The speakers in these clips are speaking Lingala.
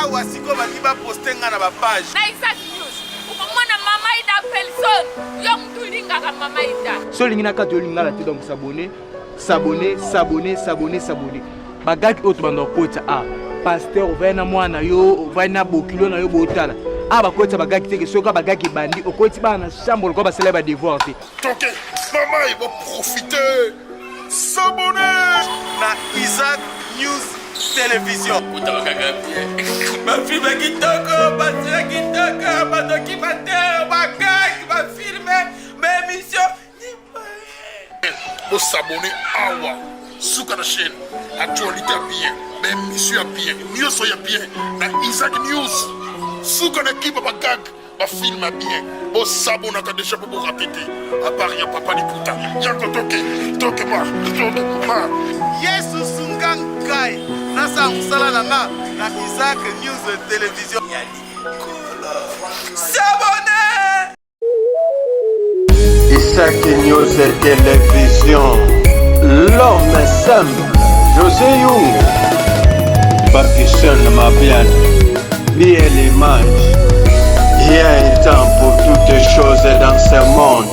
awa siko baki ba poster nga na ba page. Na Isaac News. Ukamona mama ida person. Yo mtu linga kama mama ida. So lingi na kati yo linga la te donc s'abonner. Bagaki oto bando kota pasteur ovena mwana yo ovena bokilo na yo botala. Bakota bagaki te ke soka bagaki bandi okoti bana chambre ko basela ba devoir te. Donc maman il va profiter. S'abonner na Isaac News Télévision. Ma fille va kitoko, ma soeur kitoko, ma documentaire, ma gag, ma film, ma émission. Pour s'abonner awa sur la chaîne actualité bien, même émission bien, news soya bien, na Isaac News. Sur la équipe ma gag, ma film bien. Pour s'abonner à déjà pour rater. À part ya papa ni puta, ya toke ma. Yesu sungang kai. Nasa musala nanga na Isaac News Télévision. S'abonner. Isaac News Télévision. L'homme simple. José Young. Bakisson ma bien. Bien l'image. Il y a un temps pour toutes les choses dans ce monde.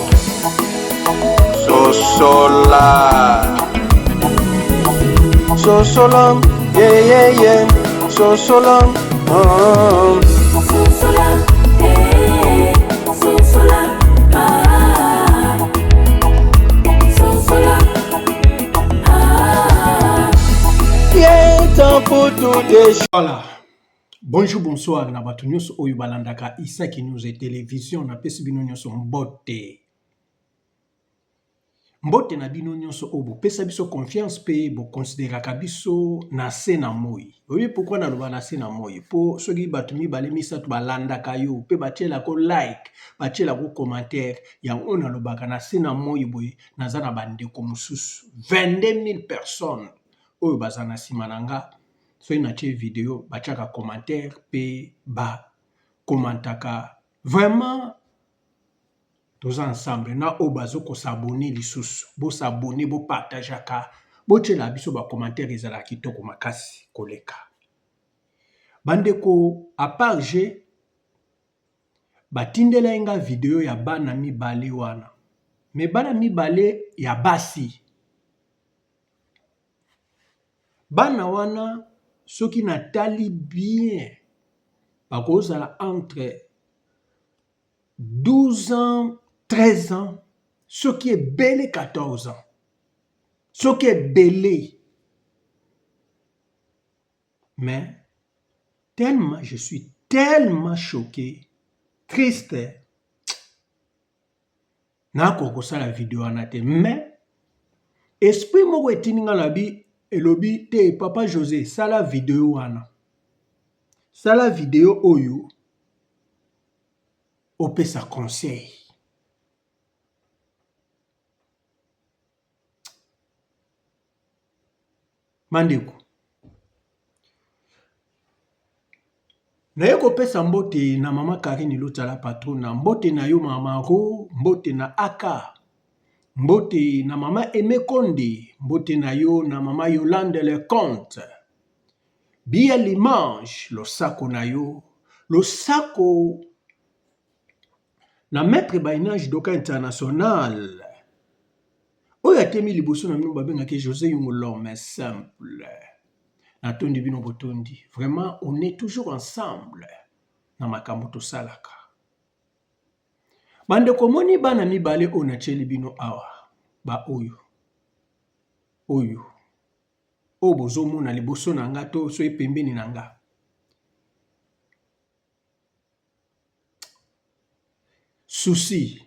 Sosolam, yeah. Sosolam, Sosolam, Sosolam, Sosolam, il y a un temps pour toutes les choses. Voilà. Bonjour, bonsoir. Na batu nyonso oyo balandaka Isaac News Télévision na pesi bino nyonso mbote. Mbote na bino nyonso obo pesa biso confiance pe bo considéraka biso na se na moi. Oye pourquoi na loba na se na moi? Po soki batu mibale misatu balandaka yo pe batiela ko like, batiela ko commentaire yango na lobaka na se na moi boye naza na bandeko mosusu 22 000 personnes oyo baza na sima na nga. So na tie vidéo batiaka commentaire pe ba commentaka vraiment tous ensemble na obazo ko s'abonner lisusu bo s'abonner bo partageaka bo tshela biso ba commentaire ezala kitoko makasi koleka bandeko à part je batindela inga vidéo ya bana mibale wana me bana mibale ya basi bana wana soki natali bien bakozala entre 12 ans 13 ans, ce qui est belé 14 ans, ce qui est belé. Mais tellement, je suis tellement choqué, triste. Na koko sa la vidéo anate, mais esprit moko etininga labi elobi te papa José sa la vidéo wana. Sa la vidéo oyo opesa conseil. Mandeko na yeko pesa mbote na mama Karine Lotala patrona mbote na yo mama Ro mbote na Aka mbote na mama Aimé Konde mbote na yo na mama Yolande Leconte Bia Limange lo sako na yo lo sako na maître Bainage Doka International oya temi liboso na mino babengaki José Young l'homme simple. Natondi bino botondi. Vraiment, on est toujours ensemble. Na makambo to salaka. Bande komoni bana mibale ona cheli bino awa. Ba oyo. Obozo mona liboso na nga to so epembeni na nga. Souci.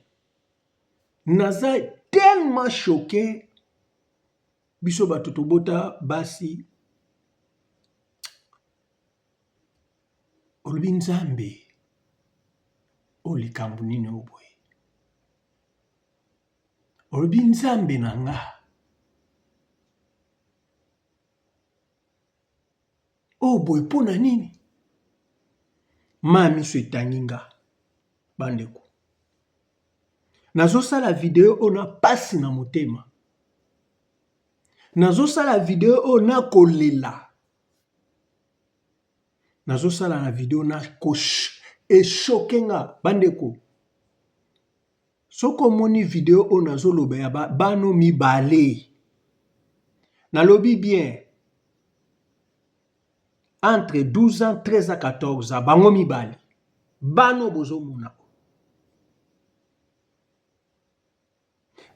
Naza tellement choqué biso batoto bota basi olobi nzambe olikambu nini oboye olobi nzambe na nga oboye pona nini mami so etangi nga bandeko nazosala video ona pasi na motema. Nazosala video ona kolela. nazosala na video na eshoke nga bandeko. Soko moni video o nazoloba ya bano mibale. Nalobi bien. Entre 12 ans, 13 à 14 ans, bango mibale. Bano bozo muna.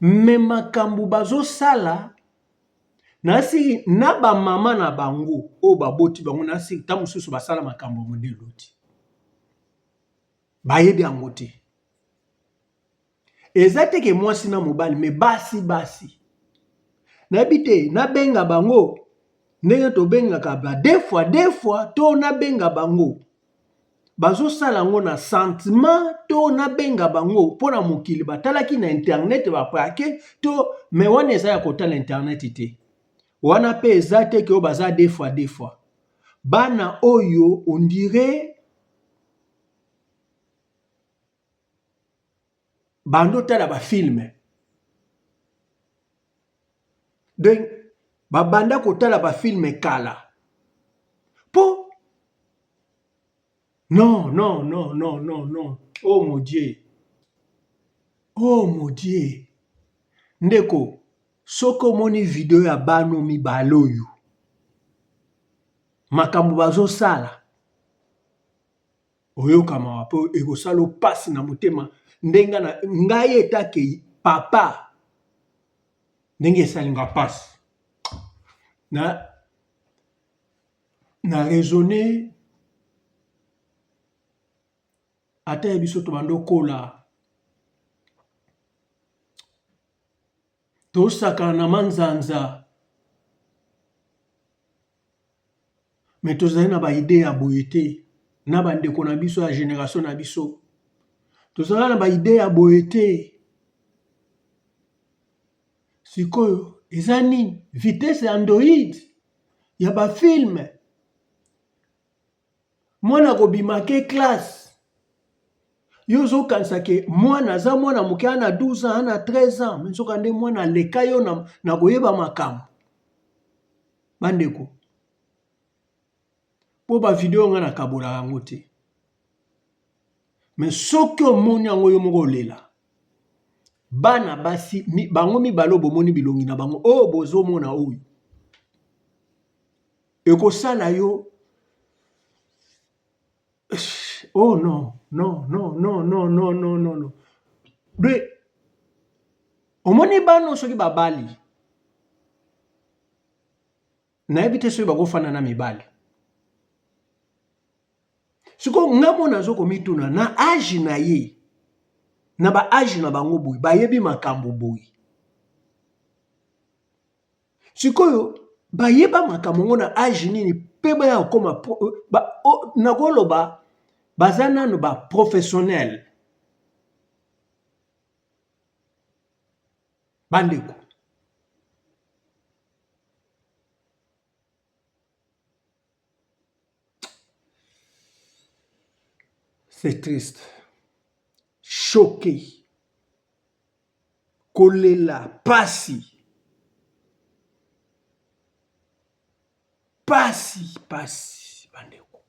Me makambu bazo sala nasi na ba mama na bango o baboti bango nasi ta mususu basala makambu modelo ti. Bayebi yango te. Ezate ke mwasi na mobali me basi. Na bite na benga bango ndenge to benga ka deux fois to na benga bango. Bazo sala ngo na sentiment to na benga bango pona mokili batalaki na internet bapake to me wana eza ya kotala internet te. Wana pe ezate ke o baza deux fois. Bana oyo on dirait bando tala ba film. Donc babanda kotala ba film kala. Po non. Oh mon Dieu. Ndeko, soko moni video ya bano mibale oyo. Makambo bazo sala. Oyoka mawapo ekosalo pasi na motema ndenga na ngai etake papa. Ndenge esalinga pasi. Na raisonner ata ebiso to bando kola. To saka na manzanza. Mais tozali na ba idée ya boyete na bandeko na biso ya génération na biso. Tozali na ba idée ya boyete. Sikoyo eza nini? Vitesse Android ya ba film. Mwana kobimake classe. Yozo kansake mwana za mwana muke ana 12 ans ana 13 ans mensoka nde mwana leka yo na koyeba makambo. Bandeko. Po ba video nga na kabola yango te. Mais soki omoni yango yo moko lela. Bana basi bango mibalo bomoni bilongi na bango o bozo mona oyo. Ekosala yo. Oh non. De omoni bano soki babali. Na ebite soki bakofana na mibali. Siko ngamo nazo komituna na age na ye. Na ba age na bango boy, bayebi makambo boy. Sikoyo bayeba makambo ngo na age nini pe ba ya koma na koloba bazana no ba professionnel. Bandeko. C'est triste. Choqué. Kolela, pasi, bandeko.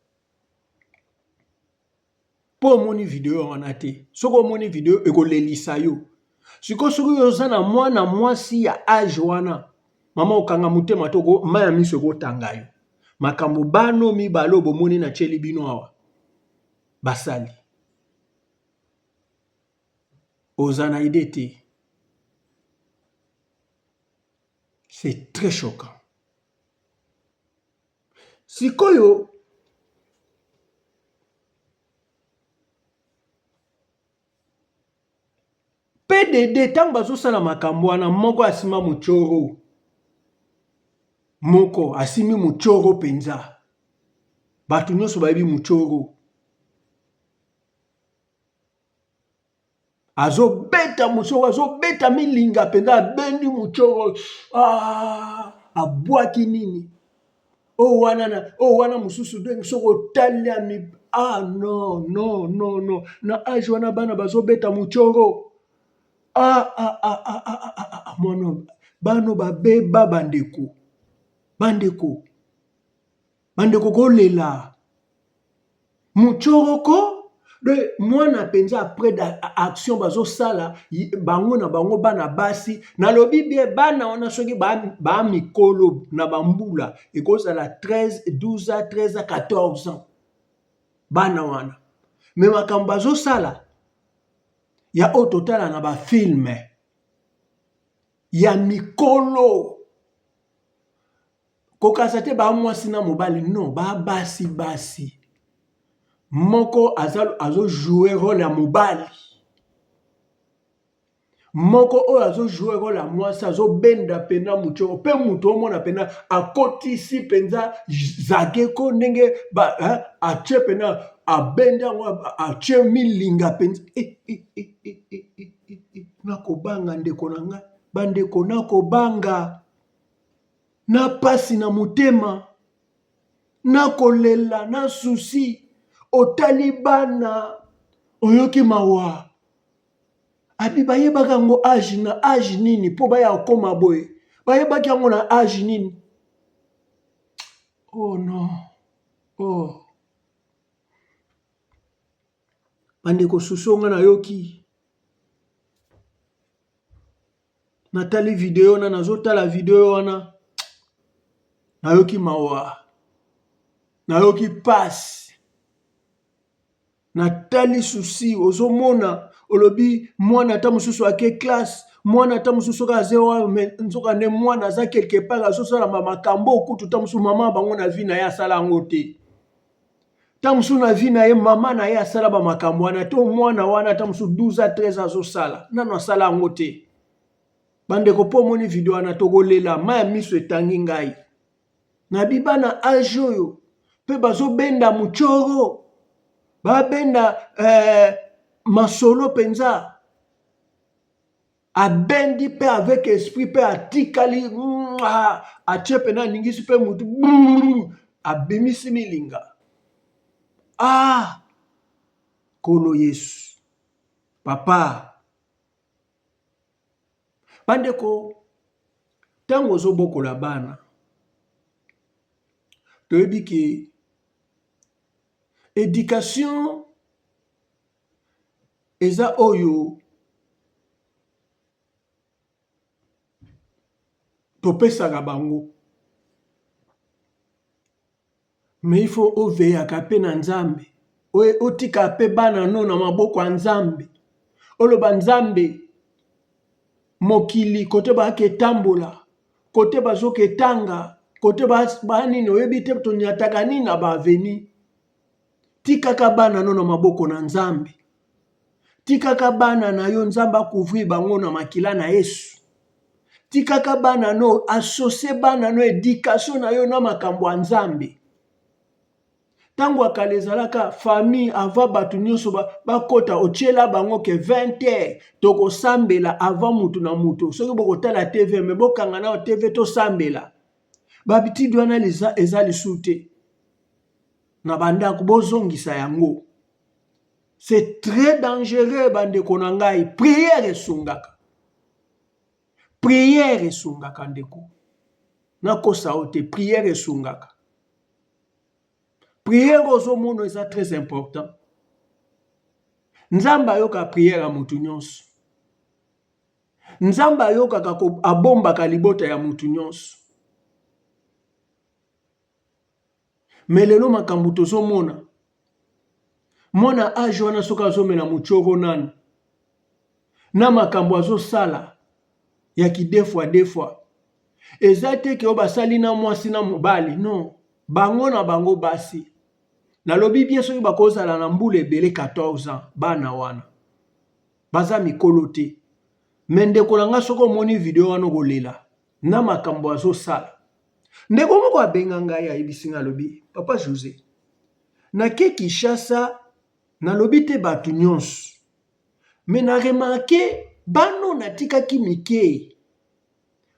Po moni video wana te. Soko moni video ekolelisa yo. Siko yoza na mwana mwasi ya age wana. Mama okanga mutema toko maya miso kotanga yo. Makambo bano mibalo bomoni na cheli bino awa. Basali. Ozana idete. C'est très choquant. Sikoyo PDD tango bazosala makambo wana moko asima muchoro. Moko asimi muchoro penza. Batu nyonso bayebi muchoro. Azobeta muchoro, azobeta milinga penza bendi muchoro. Abwaki nini? Wana mususu deng soko talia mi. No. Na age wana bana bazobeta muchoro. Mono bano babeba bandeko. Bandeko kolela. muchoroko de mwana penza après d'action bazo sala bango na bango bana basi na lobi bien bana wana soki ba mikolo na bambula ekozala 12 ans 13 ans 14 ans bana wana mais makambo bazo sala ya au total na ba film ya mikolo kokasa te ba mwasi na mobali non ba basi moko azo jouer rôle ya mobali moko oyo azo jouer rôle ya mwasi azo benda pena muchoko pe mutu omona pena akotisi penza zageko ndenge atie pena abenda atie milinga penza nakobanga ndeko na ngai bandeko nakobanga na pasi na motema nakolela na susi otali bana oyoki mawa abi bayebaka yango age na age nini mpo baya koma boye bayebaki yango na age nini oh non oh bandeko susu nga nayoki natali video wana nazotala video wana nayoki mawa nayoki pasi natali susi ozomona olobi mwana ata mosusu ake classe mwana ata mosusu ka zewa nzoka ne mwana aza quelque part azosala makambo okutu ta mosusu mama bango na vie na ye asala yango te ta mosusu na vie na ye mama na ye asala bamakambo wana to mwana wana ata mosusu 12 à 13 azosala nano asala yango te bandeko mpo omoni video wana tokolela ma ya miso etangi ngai na bibana age oyo mpe bazobenda muchoro babenda masolo penza abendi pe avec esprit pe atikali atie pena ningisi pe mutu abimisi milinga kolo Yesu papa bandeko tango ozobokola bana toyebi ke éducation eza oyo topesaka bango mais il faut oveyaka pe na nzambe otika pe bana no na maboko ya nzambe oloba nzambe mokili kote baake tambola kote bazoke tanga kote banini oyebi te tonyataka nini na baveni tikaka bana no na maboko na nzambe tikaka bana na yo nzambe akouvrir bango na makila na Yesu tikaka bana no associe bana no éducation na yo na makambo ya nzambe tango akala ezalaka famille avant bato nyonso bakota otiela bango ke 20 heures tokosambela avant mutu na mutu soki bokotala TV me bokanga na TV tosambela babitidi wana eza lisu te na bandako bozongisa yango c'est très dangereux bandeko na ngai prière esungaka ndeko nakosa ote prière esungaka prière ozomona eza très important nzambe ayoka prière ya mutu nyonso nzambe ayokaka abombaka libota ya mutu nyonso mais lelo makambo tozomona mwana age wana soki azomela muchoro nani na makambo azosala ya ki deux fois eza te ke oyo basali na mwasi na mobali non bango na bango basi nalobi bien soki bakozala na mbula ebele 14 ans bana wana baza mikolo te me ndeko na nga soki omoni video wana kolela na makambo azosala ndeko moko abenga ngai ayebisi nga alobi papa José nake Kinshasa nalobi te bato nyonso me na remarke bano natikaki mike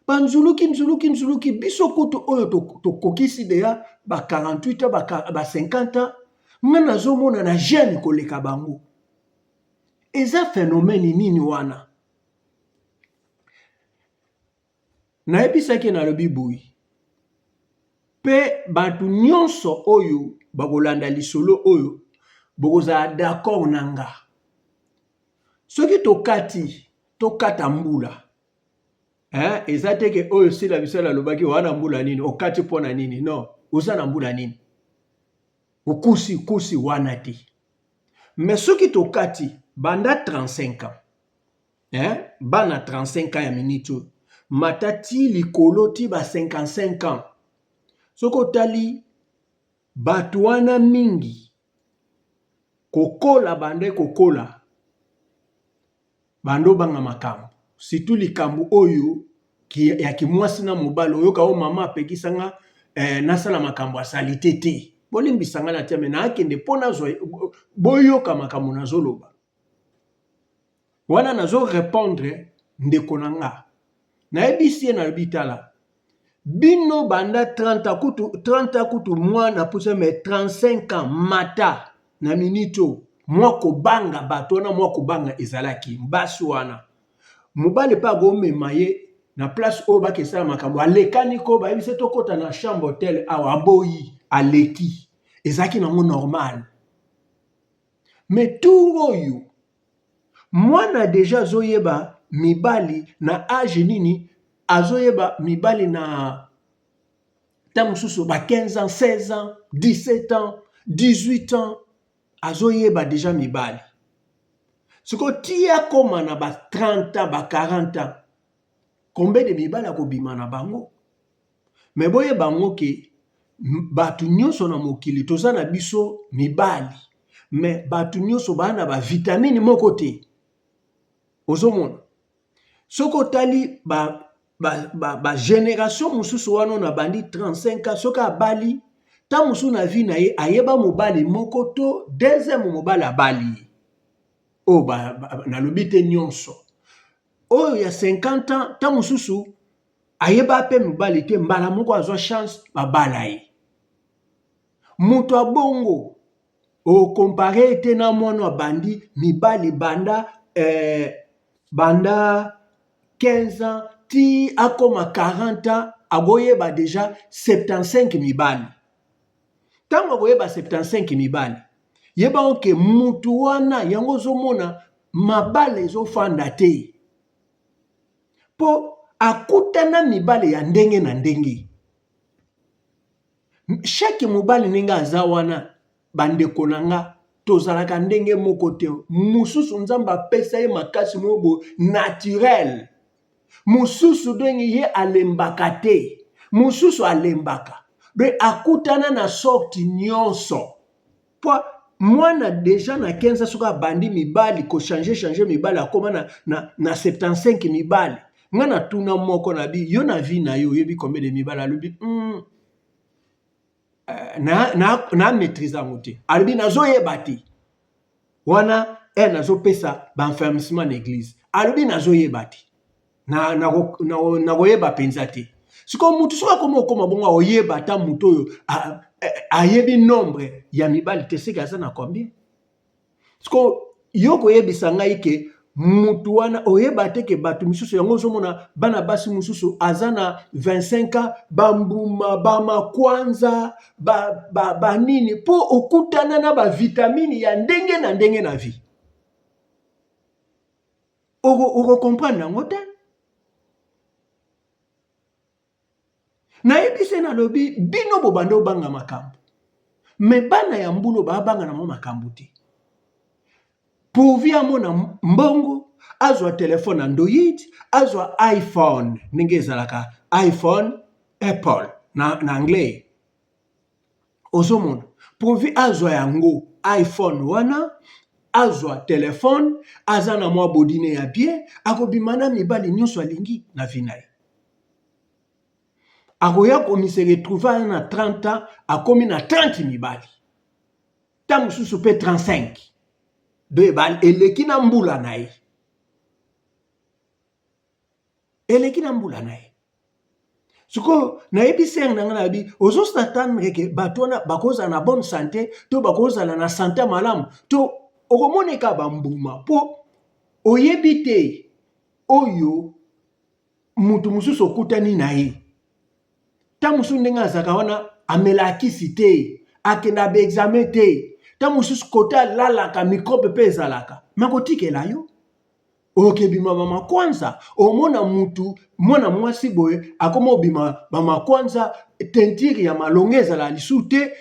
banzuluki biso kutu oyo tokokisi deya ba 48 ans ba 50 ans nga nazomona na jeune koleka bango eza phénomène nini wana nayebisaki nalobi boyi pe bato nyonso oyo bakolanda lisolo oyo bokozala d'accord nanga. Soki tokata mbula. Eza te ke oyo sila bisala lobaki wana mbula nini, okati pona nini. Non, oza na mbula nini. Kusi wana te. Mais soki tokati banda 35 ans. Bana 35 ans ya minito. Matati likolo ti ba 55 ans. Soko tali batuana mingi. Kokola bande kokola. Bando banga makambo. Situ likambo oyo ya kimwasi na mobali oyo ka o mama apekisanga nasala makambo asalite te. Bolimbisanga na tia mena akende pona zo boyoka makambo nazoloba. Wana nazo répondre ndeko nanga. Na ebisi na bitala. Bino banda 30 kutu mwana pousse mais 35 ans mata na minito mwako banga batona mwako banga ezalaki mbasi wana. Mobali pa gome maye na place o ba kesala makambo alekani ko ba ebise tokota na chambre hôtel awa aboyi aleki ezaki nango normal. Mais tout oyo mwana deja zoyeba mibali na âge nini azoyeba mibali na tamususu ba 15 ans, 16 ans, 17 ans, 18 ans azoyeba deja mibali. Siko tia koma na ba 30 ans, ba 40 ans. Combien de mibali akobima na bango? Mais boye bango ke batu nyonso na mokili toza na biso mibali. Mais batu nyonso bana ba vitamine moko te. Ozomona. Soko tali ba génération mususu wano na bandi 35 ans soka bali ta musu na vi na ye ayeba mobali moko to deuxième mobali abali. Oh na lobite nyonso. Oh ya 50 ans ta mususu ayeba pe mobali te mbala moko azo chance babala ye. Muto abongo o comparé te na mwana bandi mibali banda 15 ans ti akoma 40 ans agoyeba déjà 75 mibali. Tango agoyeba 75 mibali yeba oke mutu wana yango zomona mabale ezofanda te. Po akutana mibali ya ndenge na ndenge. Chaque mobali ninga aza wana bandeko nanga tozalaka ndenge moko te. Mususu nzamba pesa ye makasi mobo naturel. Mususu dongi ye alembaka te. Mususu alembaka. Be akutana na sorti nyonso. Po mwana deja na 15 soka bandi mibali ko changer mibali akoma na 75 mibali. Ngana tuna moko na bi yo na vi na yo yebi combien de mibali alubi na maîtrise ngote. Alubi nazo yeba te. Wana nazo pesa ba enfermissement na église. Alubi nazo yeba te. Na goyeba penza te. Siko mutu soka koma bonga oyeba ta mutu oyo ayebi nombre ya mibali te seka za na combien. Siko yoko yebisa ngai ke mutu wana oyeba te ke batu misusu yango zomona bana basi mususu azana 25 ans bambuma bama kwanza ba nini po okutana na ba vitamine ya ndenge na vie. Oko comprendre nango te. Na ebise na lobi bino bobando banga makambo. Me bana ya mbulo banga na makambo te. Pourvia mona mbongo azwa telefone Android, azwa iPhone, ninge ezalaka iPhone, Apple na anglais. Ozomona, pourvi azwa yango iPhone wana, azwa telefone, azana mwa bodine ya bien, akobimana mibali nyonso alingi na vinaye. Akoya komi se retrouva na 30 ans, akomi na 30 mibali. Tamu susu pe 35. De bal eleki na mbula na ye. Eleki na mbula na ye. Suko na ebise ngana na bi ozo s'attendre ke batona bakoza na bonne santé to bakoza na santé malamu to okomoneka bambuma po oyebite oyo mutu mususu okutani na ye. Ta musu ndenga zaka wana amela akisi te, akenda be examen te. ta mosusu kota lalaka microbe pe ezalaka makotikela yo okebima bamakwanza omona mutu mwana mwasi boye akoma obima bamakwanza tentiri ya malonge ezala lisu te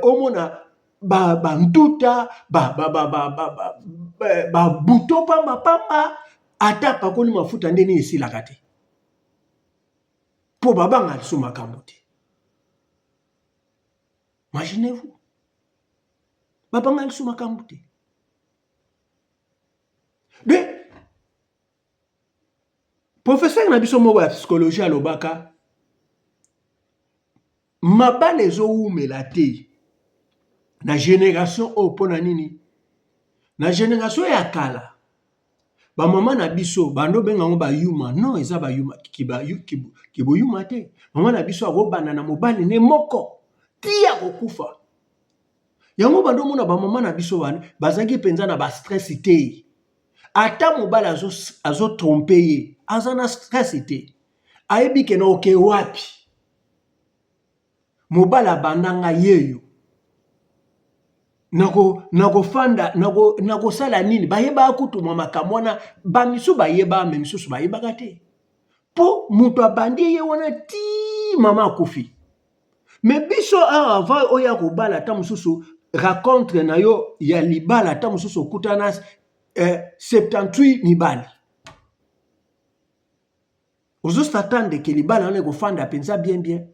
omona bantuta babuto pamba ata pakoli mafuta ndeni esilaka te mpo babanga lisu makambo te. Imaginez-vous. Babanga lisu makambo te. De professeur na biso moko ya psychologie alobaka mabala ezowumela te na génération oyo mpona nini na génération ya kala bamama na biso bando bengango bayuma non eza bayuma kiboyuma te mama na biso akobanda na mobali ne moko tia kokufa yango bando mona bamama na biso bazaki mpenza na bastress te ata mobali azotrompe ye aza na stress te ayebi ke na oke wapi mobali abandanga yeyo nakofanda nakosala nini bayeba akutuma makambo wana bamisu bayeba me misusu bayebaka te mpo moto abandi ye wana ti mama akufi me biso awa ava oyo akobala ata mosusu racontre na yo ya libala ata mosusu okutana 78 mibali ozosatande ke libala wana ekofanda mpenza bien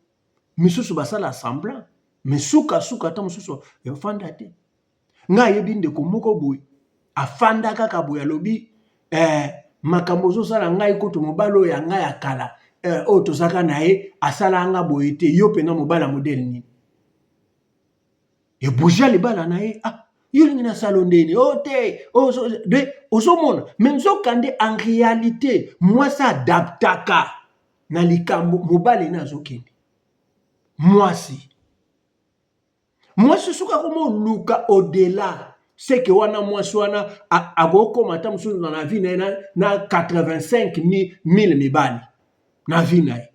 misusu basala semblant me suka ata mosusu efanda te nga yebi ndeko moko boye afanda kaka boye alobi makambo ozosala ngai kutu mobali oyo ya ngai ya kala oyo tozaka na ye asala nga boye te yo mpenza mobali ya modele nini ebouja libala na ye yo lingi nasala ndeni te ozomona me nzokande en réalité mwasi adaptaka na likambo mobali ene azokende mwasi suka komo luka au-delà seke wana mwasi wana agokoma ata mosusu na vie na ye na 85,000 mibali na vie na ye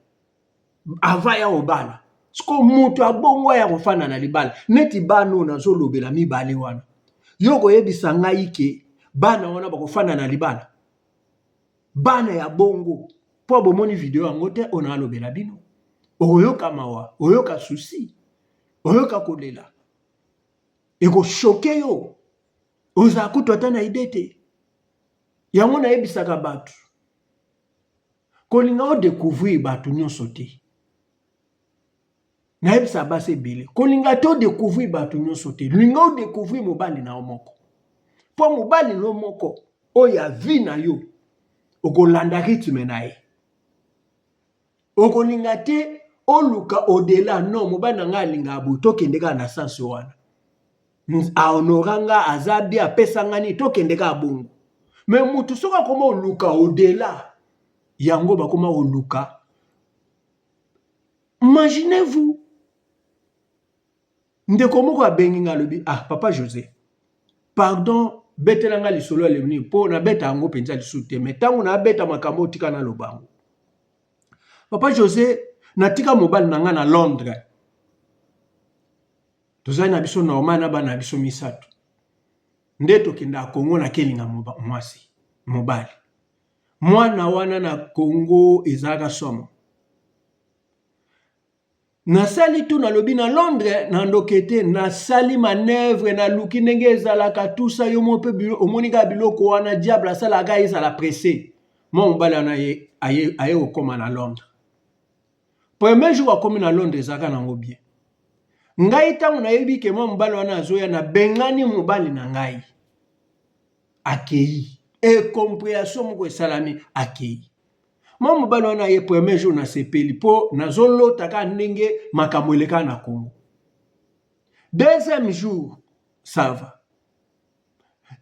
ava ya obala siko mutu abongo ya kofanda na libala neti bana oyo nazolobela mibale wana yo koyebisa ngai ke bana wana bakofanda na libala bana ya bongo mpo bomoni video yango te ona alobela bino oyoka mawa oyoka susi oyoka kolela ekoshoke yo ozala kutu ata na ide te yango nayebisaka bato kolinga odécouvrir bato nyonso te nayebisa basi ebele kolinga te odécouvrir bato nyonso te linga odécouvrir mobali na yo moko mpo mobali na yo moko oyo ya vie na yo okolanda rythme na ye okolinga te oluka au-delà non mobali na ngai alingaka boye tokende kaka na sansi wana ahonoranga aza bien apesanga nini tokende kaka bongo me mutu soki akoma oluka au-delà yango bakoma oluka. Imaginez-vous ndeko moko abengi nga alobi papa José pardon betelanga lisolo alemni mpo nabeta yango mpenza lisusu te me ntango nabeta makambo otika na lobango papa José natika mobali na nga na Londres tozali na biso normal na bana na biso misato nde tokenda Kongo na kelinga mwasi mobali mwana wana na Kongo ezalaka somo nasali tu nalobi na Londres na ndokete nasali manœuvre na luki ndenge ezalaka tusa yo mo pe omonika biloko wana diable asalaka ezala pressé mo mobali wana aye okoma na Londres premier jour akomi na Londres ezalaka nango bien ngai ntango nayebi ke mo mobali wana azoya na bengani mobali na ngai akei compréhension moko esalami akei mo mobali wana ye premier jour na sepeli po nazolota ka ndenge makambo eleka na Kongo deuxième jour ça va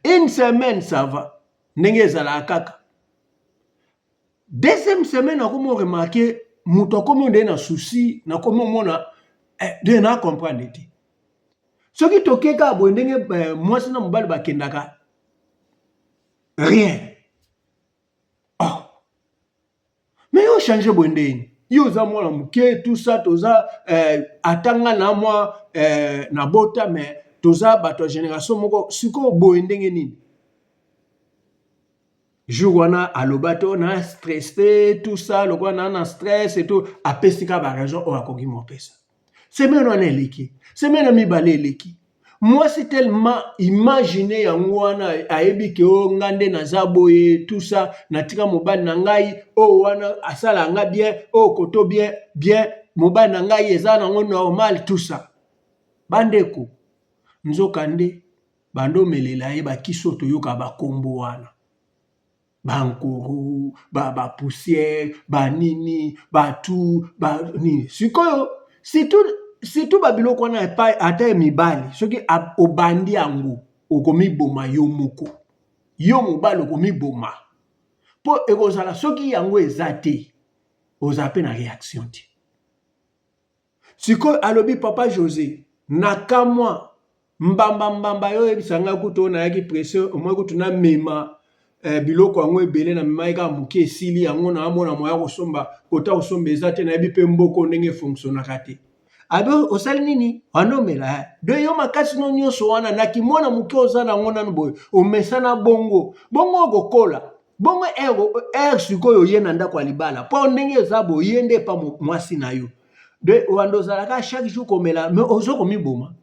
une semaine ça va ndenge ezala kaka deuxième semaine akomo remarquer muto akomo nde na souci na komo mona de na comprendre te soki tokeka boye ndenge mwasi na mobali bakendaka rien mais yo changer bondeni yo za mwana muke tout ça toza atanga na moi na bota mais toza bato génération moko siko boye ndenge nini jour wana alobato na stressé tout ça le na stress et tout apesika ba raison o akoki mo pesa semaine wana eleki semaine mibale eleki moi c'est tellement imaginer yango wana ayebi ke o ngande na zaboye tout ça natika mobali na ngai o wana asala nga bien o koto bien mobali na ngai eza nango normal tout ça bandeko nzokande bando melela ye bakiso toyoka bakombo wana bankuru poussière banini batu nini sikoyo surtout babiloko wana ata mibali soki obandi yango okomiboma yo moko yo mobali okomiboma po ekozala soki yango eza te oza pe na réaction te sikoyo alobi papa José nakamwa mbamba yo ebisanga kuto na yaki pression omwe kutu na mema biloko yango ebele na mema eka muke esili yango na amona moya kosomba kota kosomba eza te na yebi pe mboko ndenge fonctionnaka te abe osali nini wanomela de yo makasi no nyonso wana nakimona muke oza nango nanu boye omesana bongo okokola bongo sikoyo ye na ndako ya libala po ndenge eza boye nde pa mwasi na yo de wando ozalaka chaque jour komela mais ozokomiboma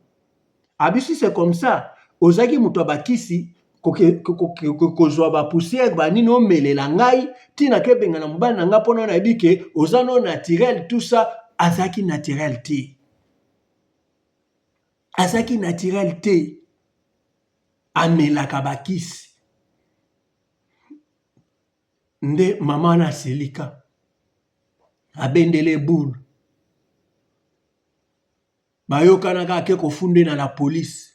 abisi c'est comme ça ozaki muto abakisi kozwa bapoussière banini omelela ngai tina kebenga na mobali na nga mpona na yebi ke oza no naturel tout ça azaki naturel te amelaka bakisi nde mama na selika abendele boule bayokanaka ake kofunde na la police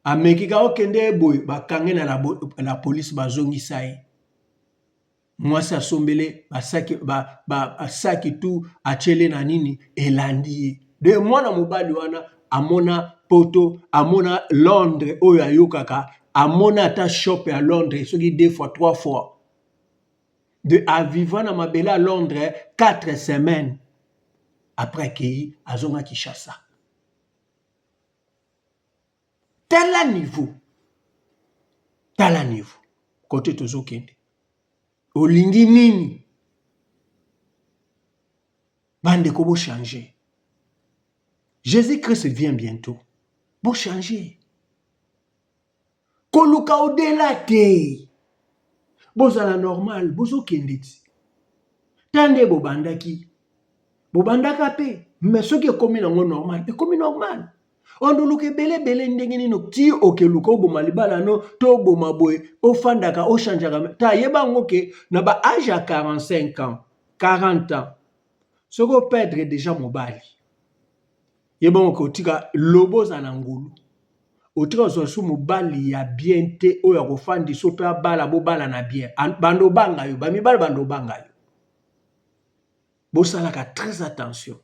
amekika okende boy bakange na la police bazongisa ye mwasi asombele basaki tu achele na nini elandi ye de mwana mobali wana amona poto amona Londres oyo ayokaka amona ata shop ya Londres soki 2 fois 3 fois de avivant na mabele à Londres 4 semaines après qu'il azonga Kinshasa. Tel niveau côté tozokende olingi nini bande ko bo changer Jésus-Christ vient bientôt bo changer koluka au-delà te bozala normal bozokende ti tande bobandaka pe mais soki ekomi nango normal ekomi normal onduluka ebele ndenge nino ti okeluka oboma libala no to oboma boye ofandaka ochangeaka ta yeba ngo ke na ba âge ya 45 ans 40 ans soki operdre déjà mobali yeba ngo otika loboza na ngulu otika ozwa su mobali ya bien te oyo akofandisa mpe abala bobala na bien bando banga yo bamibali bando banga yo bosalaka très attention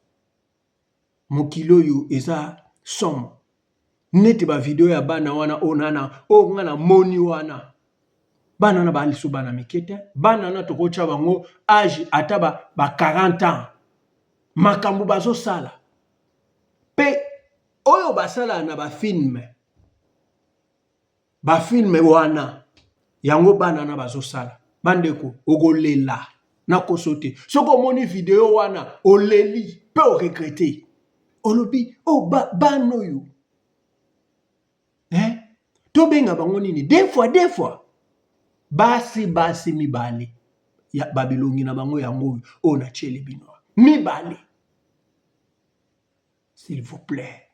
mokilo yo eza somme neti ba video ya bana wana onana ngana moni wana bana na balisu bana mikete bana na tokocha bango âge ata ba 40 ans makambo bazo sala pe oyo basala na ba filme wana yango bana na bazo sala bandeko ogolela na kosote soko moni video wana oleli pe o regretter olobi bano yo to benga bango nini deux fois basi mibale ya babilongi na bango yango o na chele bino mibale s'il vous plaît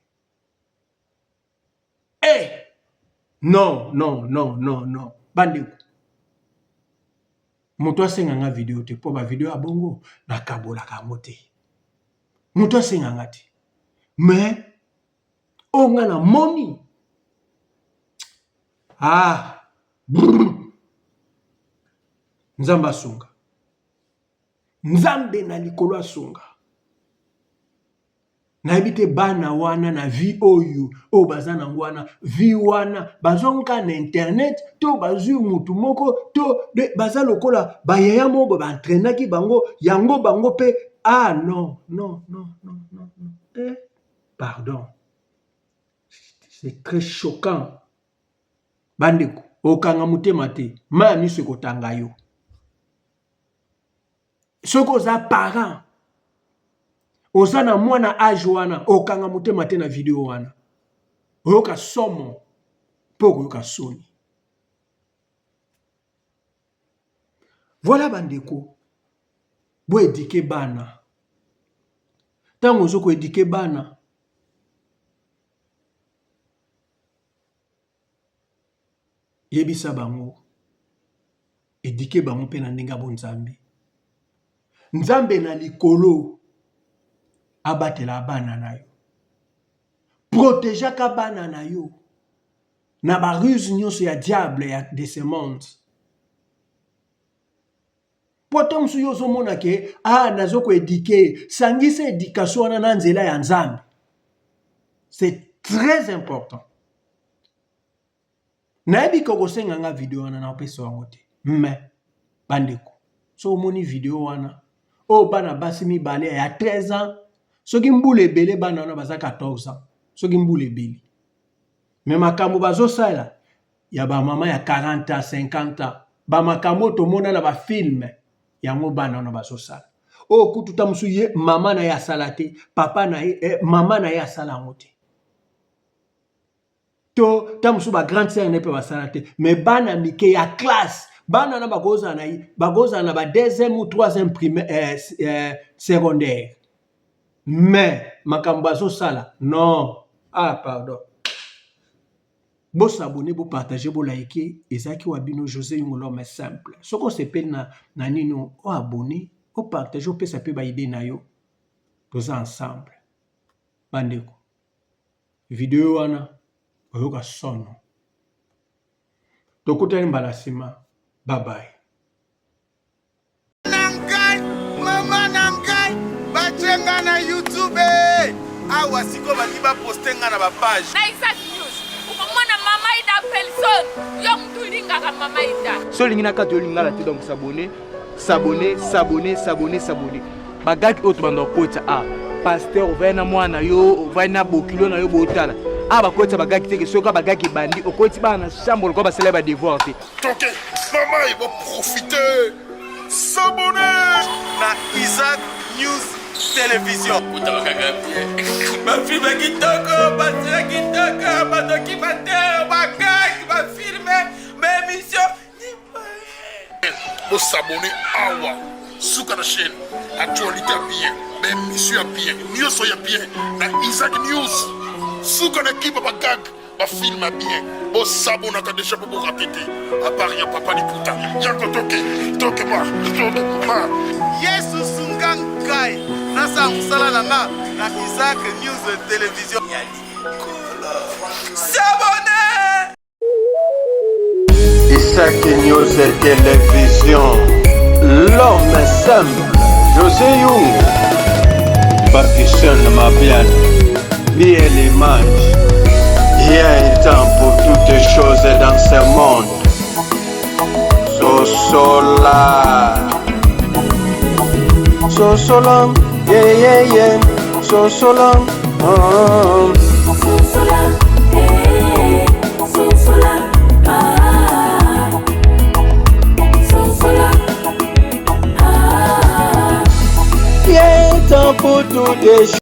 non bandeko moto asenganga video te po ba video ya bongo na kabolaka mote moto asenganga te mais onga na moni nzambe asunga nzambe na likolo asunga nayebi te bana wana na vie oyo baza nango wana vie wana bazonga na internet to bazwi mutu moko to baza lokola bayaya moko baentrenaki bango yango bango pe non pardon C'est très choquant. Bandeko, okanga mutema te, ma miso ekotanga yo. Soko oza parent, oza na mwana age wana, okanga mutema te na video wana. Oyoka somo, po oyoka soni. Voilà bandeko, bo éduquer bana. Tango ozoko éduquer bana, yebisa bango, éduquer bango pe na ndenge bo Nzambe. Nzambe na likolo abatela bana na yo. Protégeaka bana na yo na ba ruse nyonso ya diable ya de ce monde. Potom su yo zomona ke nazoko éduquer, sangisa éducation wana na nzela ya Nzambe. C'est très important. Nayebi ko kosenga nga video wana na opesa wango te. Mais bandeko, so moni video wana bana basi mibale ya 13 ans, soki mbula ebele bana wana baza 14 ans, soki mbula ebele. Mais makambo bazosala ya ba mama ya 40 ans, 50 ans, ba makambo tomona na ba film yango bana wana bazosala. Kututa musu ye mama na ya salate, papa na mama na ya sala ngo te. To tamusu ba grande sœur ne peut pas salate, mais bana mike ya classe. Bana na bagoza na ba deuxième ou troisième primaire secondaire. Mais makambazo sala non. Pardon. Bo s'abonner, bo partager, bo liker. Ezaki wabino José Yungolo mais simple. Soko sepe na nino abonner, o partager, o pesa pe ba idée na yo. Tous ensemble. Bandeko. Vidéo wana oyoka sono. Tokutani mbalasima. Bye bye. Nangai, mama nangai, bachenga na YouTube. Awa siko baliba postenga na ba page. Na Isaac News. Ukamona mama ida person. Yo mtu linga kama mama ida. So lingi na kati yo linga la te donc s'abonner. Bagaki oto bando kota pasteur vena mwana yo vena bokilo na yo botala. Bakota bagaki te ke soka bagaki bandi okoti bana chambre ko basela ba devoir te. Donc, maman, ils vont profiter. S'abonner na Isaac News Télévision. Ma fille ma kitoko, ma sœur kitoko, ma documentaire, ma gag, ma film, ma émission. Vous s'abonner à Souka la chaîne. Actualité bien, même mission bien, news soya bien. Na Isaac News. Souka na kiba bagag. Ma film bien, bon sabon n'a déjà pas pour rater. À part y'a papa ni putain, y'a que toque ma. Yesu sungangai, nasa musala nanga, na Isaac News Télévision. S'abonner! Isaac News Télévision, l'homme simple, José Young, Bakishan Mabian, bien l'image. Il y a un temps pour toutes les choses dans ce monde. Sosolam, yeah, sosolam, Il y a un temps pour toutes les choses.